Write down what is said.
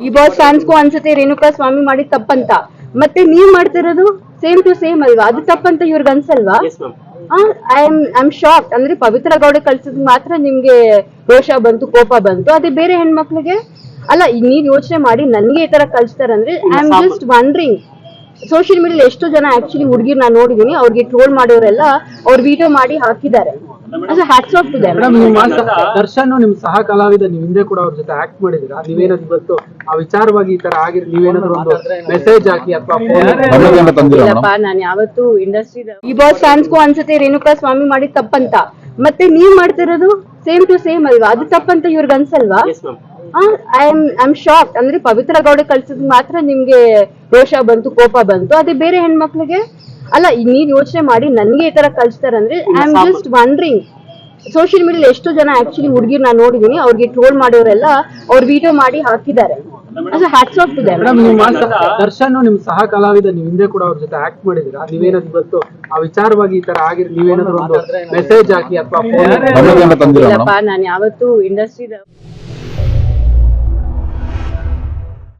ಈ ಬಾಸ್ ಫ್ಯಾನ್ಸ್ಗೂ ಅನ್ಸುತ್ತೆ ರೇಣುಕಾ ಸ್ವಾಮಿ ಮಾಡಿದ ತಪ್ಪಂತ, ಮತ್ತೆ ನೀವ್ ಮಾಡ್ತಿರೋದು ಸೇಮ್ ಟು ಸೇಮ್ ಅಲ್ವಾ? ಅದು ತಪ್ಪಂತ ಇವ್ರಿಗೆ ಅನ್ಸಲ್ವಾ? I am shock. ಅಂದ್ರೆ ಪವಿತ್ರ ಗೌಡ ಕಳ್ಸಿದ್ ಮಾತ್ರ ನಿಮ್ಗೆ ರೋಷ ಬಂತು, ಕೋಪ ಬಂತು. ಅದೇ ಬೇರೆ ಹೆಣ್ಮಕ್ಳಿಗೆ ಅಲ್ಲ. ನೀವ್ ಯೋಚನೆ ಮಾಡಿ, ನನ್ಗೆ ಈ ತರ ಕಳ್ಸ್ತಾರಂದ್ರೆ I am just wondering. Social media ಎಷ್ಟೋ ಜನ ಆಕ್ಚುಲಿ ಹುಡುಗಿರ್ ನಾನು ನೋಡಿದೀನಿ, ಅವ್ರಿಗೆ ಟ್ರೋಲ್ ಮಾಡೋರೆಲ್ಲ ಅವ್ರ ವಿಡಿಯೋ ಮಾಡಿ ಹಾಕಿದ್ದಾರೆ. Hats off to them. Darshan ನಿಮ್ ಸಹ ಕಲಾವಿದ, ನೀವು ಹಿಂದೆ ಕೂಡ ಅವ್ರ ಜೊತೆ ಆಕ್ಟ್ ಮಾಡಿದೀರಾ. ನೀವೇನಾದ್ರು ಇವತ್ತು ಆ ವಿಚಾರವಾಗಿ ಈ ತರ ಆಗಿರ್ ನೀವೇನಾದ್ರು ಒಂದು ಮೆಸೇಜ್ ಹಾಕಿ ಅಥವಾ ಇಲ್ಲಪ್ಪ, ನಾನು ಯಾವತ್ತು ಇಂಡಸ್ಟ್ರಿ ಈ ಬಾಸ್ ಫ್ಯಾನ್ಸ್ಗೂ ಅನ್ಸುತ್ತೆ ರೇಣುಕಾ ಸ್ವಾಮಿ ಮಾಡಿದ ತಪ್ಪಂತ, ಮತ್ತೆ ನೀವ್ ಮಾಡ್ತಿರೋದು ಸೇಮ್ ಟು ಸೇಮ್ ಅಲ್ವಾ? ಅದು ತಪ್ಪಂತ ಇವ್ರಿಗೆ ಅನ್ಸಲ್ವಾ? I am shock. ಅಂದ್ರೆ ಪವಿತ್ರ ಗೌಡ ಕಳ್ಸಿದ್ ಮಾತ್ರ ನಿಮ್ಗೆ ರೋಷ ಬಂತು, ಕೋಪ ಬಂತು. ಅದೇ ಬೇರೆ ಹೆಣ್ಮಕ್ಳಿಗೆ ಅಲ್ಲ. ನೀವ್ ಯೋಚನೆ ಮಾಡಿ, ನನ್ಗೆ ಈ ತರ ಕಳ್ಸ್ತಾರಂದ್ರೆ I am just wondering. Social media ಎಷ್ಟೋ ಜನ ಆಕ್ಚುಲಿ ಹುಡುಗಿರ್ ನಾನು ನೋಡಿದೀನಿ, ಅವ್ರಿಗೆ ಟ್ರೋಲ್ ಮಾಡೋರೆಲ್ಲ ಅವ್ರ ವಿಡಿಯೋ ಮಾಡಿ ಹಾಕಿದ್ದಾರೆ. Hats off to them. Darshan ನಿಮ್ ಸಹ ಕಲಾವಿದ, ನೀವು ಹಿಂದೆ ಕೂಡ ಅವ್ರ ಜೊತೆ ಆಕ್ಟ್ ಮಾಡಿದೀರಾ. ನೀವೇನಾದ್ರು ಇವತ್ತು ಆ ವಿಚಾರವಾಗಿ ಈ ತರ ಆಗಿರ್ ನೀವೇನಾದ್ರು ಒಂದು ಮೆಸೇಜ್ ಹಾಕಿ ಅಥವಾ ಇಲ್ಲಪ್ಪ, ನಾನು ಯಾವತ್ತು ಇಂಡಸ್ಟ್ರಿ